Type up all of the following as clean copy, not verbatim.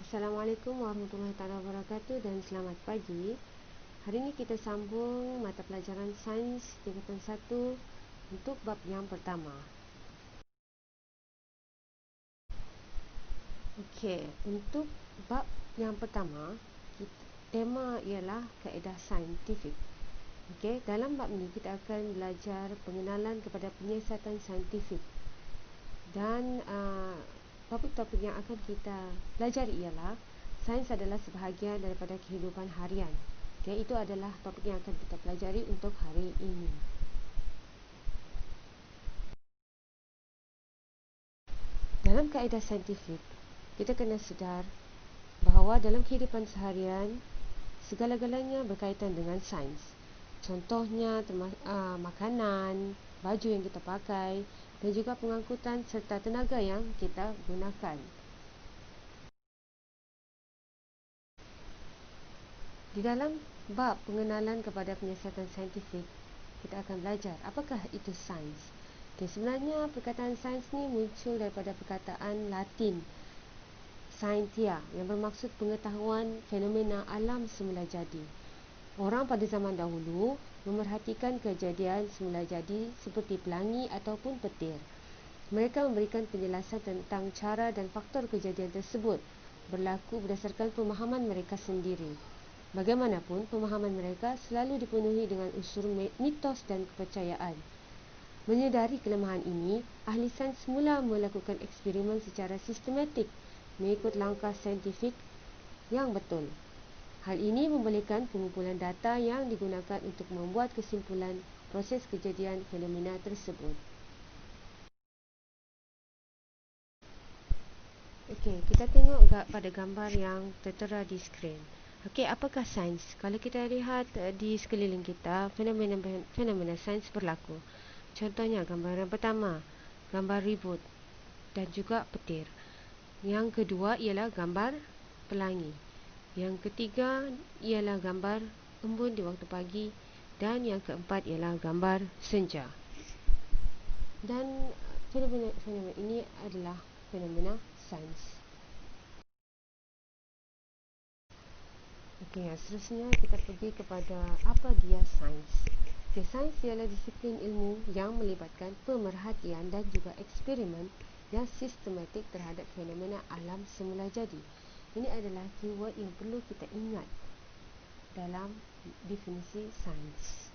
Assalamualaikum warahmatullahi taala wabarakatuh dan selamat pagi. Hari ini kita sambung mata pelajaran sains tingkatan 1 untuk bab yang pertama. Okey, untuk bab yang pertama, tema ialah kaedah saintifik. Okey, dalam bab ini kita akan belajar pengenalan kepada penyiasatan saintifik. Dan topik-topik yang akan kita pelajari ialah sains adalah sebahagian daripada kehidupan harian. Okay, itu adalah topik yang akan kita pelajari untuk hari ini. Dalam kaedah saintifik, kita kena sedar bahawa dalam kehidupan seharian, segala-galanya berkaitan dengan sains. Contohnya makanan, baju yang kita pakai dan juga pengangkutan serta tenaga yang kita gunakan. Di dalam bab pengenalan kepada penyiasatan saintifik, kita akan belajar apakah itu sains. Okay, sebenarnya perkataan sains ni muncul daripada perkataan Latin scientia yang bermaksud pengetahuan fenomena alam semula jadi. Orang pada zaman dahulu memerhatikan kejadian semula jadi seperti pelangi ataupun petir. Mereka memberikan penjelasan tentang cara dan faktor kejadian tersebut berlaku berdasarkan pemahaman mereka sendiri. Bagaimanapun, pemahaman mereka selalu dipenuhi dengan unsur mitos dan kepercayaan. Menyedari kelemahan ini, ahli sains mula melakukan eksperimen secara sistematik mengikut langkah saintifik yang betul. Hal ini membolehkan pengumpulan data yang digunakan untuk membuat kesimpulan proses kejadian fenomena tersebut. Okey, kita tengok pada gambar yang tertera di skrin. Okey, apakah sains? Kalau kita lihat di sekeliling kita, fenomena sains berlaku. Contohnya gambar yang pertama, gambar ribut dan juga petir. Yang kedua ialah gambar pelangi. Yang ketiga ialah gambar embun di waktu pagi dan yang keempat ialah gambar senja. Dan fenomena ini adalah fenomena sains. Okey, seterusnya kita pergi kepada apa dia sains. Okay, sains ialah disiplin ilmu yang melibatkan pemerhatian dan juga eksperimen yang sistematik terhadap fenomena alam semula jadi. Ini adalah keyword yang perlu kita ingat dalam definisi sains.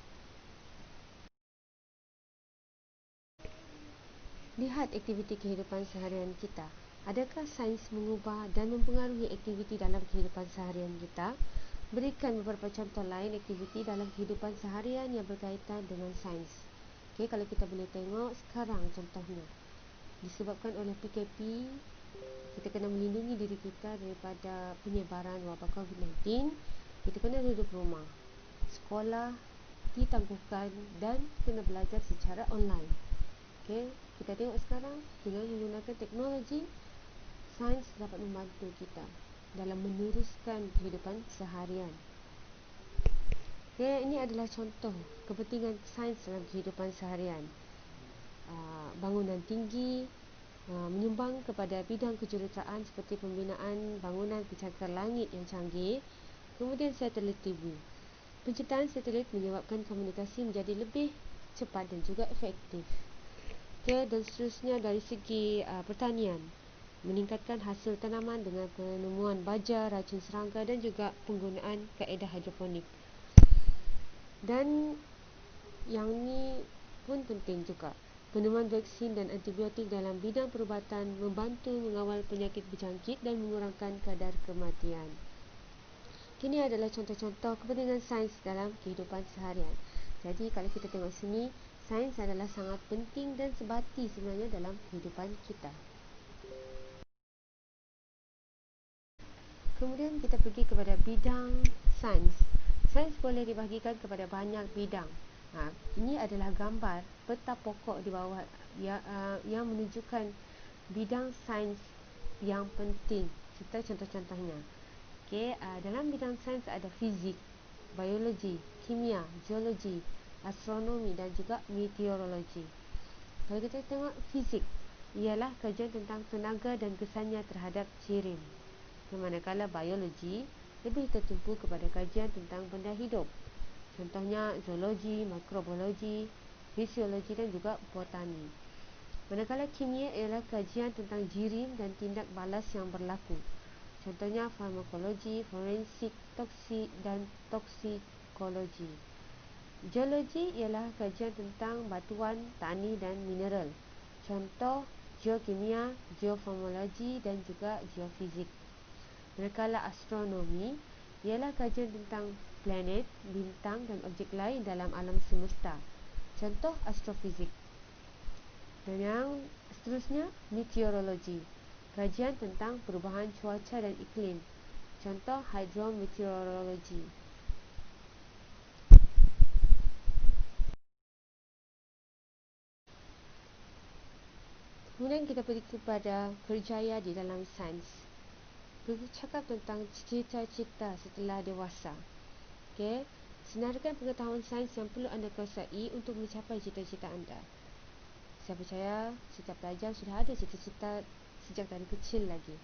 Lihat aktiviti kehidupan seharian kita. Adakah sains mengubah dan mempengaruhi aktiviti dalam kehidupan seharian kita? Berikan beberapa contoh lain aktiviti dalam kehidupan seharian yang berkaitan dengan sains. Okey, kalau kita boleh tengok sekarang contohnya. Disebabkan oleh PKP, kita kena melindungi diri kita daripada penyebaran wabak COVID-19. Kita kena duduk rumah. Sekolah ditangguhkan dan kena belajar secara online. Okey, kita tengok sekarang dengan menggunakan teknologi, sains dapat membantu kita dalam meneruskan kehidupan seharian. Okay, ini adalah contoh kepentingan sains dalam kehidupan seharian. Bangunan tinggi menyumbang kepada bidang kejuruteraan seperti pembinaan bangunan pencakar langit yang canggih, kemudian satelit TV. Penciptaan satelit menyebabkan komunikasi menjadi lebih cepat dan juga efektif. Okay, dan seterusnya dari segi pertanian, meningkatkan hasil tanaman dengan penemuan baja, racun serangga dan juga penggunaan kaedah hidroponik. Dan yang ni pun penting juga. Penemuan vaksin dan antibiotik dalam bidang perubatan membantu mengawal penyakit berjangkit dan mengurangkan kadar kematian. Ini adalah contoh-contoh kepentingan sains dalam kehidupan seharian. Jadi kalau kita tengok sini, sains adalah sangat penting dan sebati sebenarnya dalam kehidupan kita. Kemudian kita pergi kepada bidang sains. Sains boleh dibahagikan kepada banyak bidang. Ini adalah gambar peta pokok di bawah yang menunjukkan bidang sains yang penting serta contoh-contohnya. Okay, dalam bidang sains ada fizik, biologi, kimia, geologi, astronomi dan juga meteorologi. Kalau kita tengok fizik, ialah kajian tentang tenaga dan kesannya terhadap jirim. Manakala biologi lebih tertumpu kepada kajian tentang benda hidup. Contohnya zoologi, mikrobiologi, fisiologi dan juga botani. Manakala kimia ialah kajian tentang jirim dan tindak balas yang berlaku. Contohnya farmakologi, forensik, toksik dan toksikologi. Geologi ialah kajian tentang batuan, tanah dan mineral. Contoh geokimia, geoformologi dan juga geofizik. Manakala astronomi ialah kajian tentang planet, bintang dan objek lain dalam alam semesta. Contoh astrofizik. Dan yang seterusnya meteorologi, kajian tentang perubahan cuaca dan iklim. Contoh hidrometeorologi. Kemudian kita pergi kepada kerjaya di dalam sains. Bercakap tentang cita-cita setelah dewasa. Okey, senaraikan pengetahuan sains yang perlu anda kuasai untuk mencapai cita-cita anda. Saya percaya setiap pelajar sudah ada cita-cita sejak dari kecil lagi.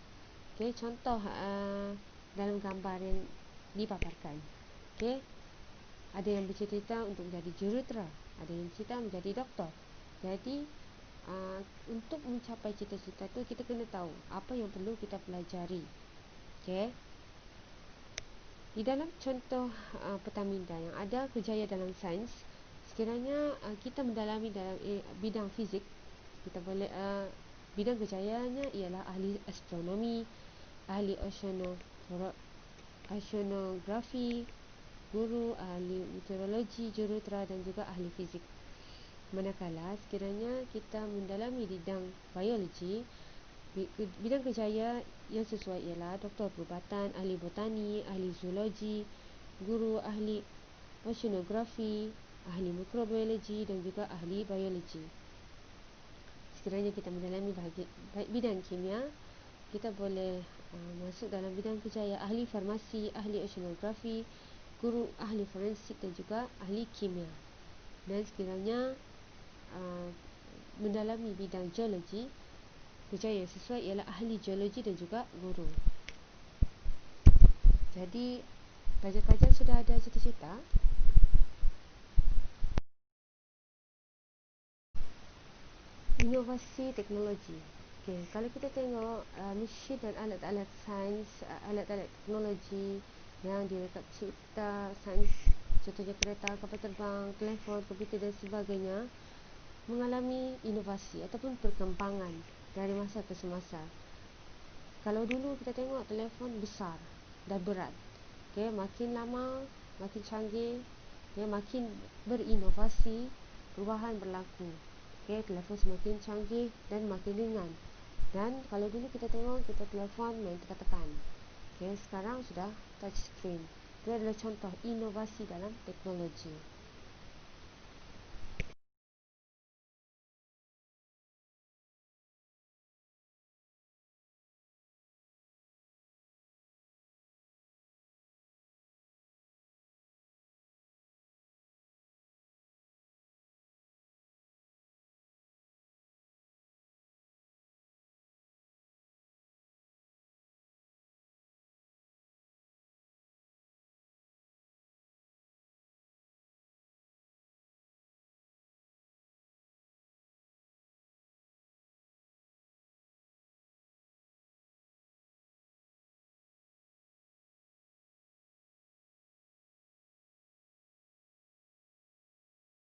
Okey, contoh dalam gambar yang dipaparkan. Okey, ada yang bercita-cita untuk menjadi jurutera, ada yang cita menjadi doktor. Jadi untuk mencapai cita-cita tu kita kena tahu apa yang perlu kita pelajari. Okey. Di dalam contoh Pertaminda yang ada kerjaya dalam sains, sekiranya kita mendalami dalam bidang fizik, kita boleh bidang kerjayanya ialah ahli astronomi, ahli oceanografi, guru, ahli meteorologi, jurutera dan juga ahli fizik. Manakala sekiranya kita mendalami bidang biologi, bidang kerjaya yang sesuai ialah doktor perubatan, ahli botani, ahli zoologi, guru, ahli oceanografi, ahli mikrobiologi dan juga ahli biologi. Sekiranya kita mendalami bidang kimia, kita boleh masuk dalam bidang kerjaya ahli farmasi, ahli oceanografi, guru, ahli forensik dan juga ahli kimia. Dan sekiranya mendalami bidang geologi, kerjaya yang sesuai ialah ahli geologi dan juga guru. Jadi pelajar-pelajar sudah ada cita-cita. Inovasi teknologi. Okay, kalau kita tengok mesin dan alat-alat sains, alat-alat teknologi yang direkap cipta sains, contohnya kereta, kapal terbang, telefon, komputer dan sebagainya, mengalami inovasi ataupun perkembangan dari masa ke semasa. Kalau dulu kita tengok telefon besar dan berat, okay, makin lama makin canggih, makin berinovasi, perubahan berlaku. Okay, telefon semakin canggih dan makin ringan. Dan kalau dulu kita tengok, kita telefon main tekan-tekan. Okay, sekarang sudah touch screen. Itu adalah contoh inovasi dalam teknologi.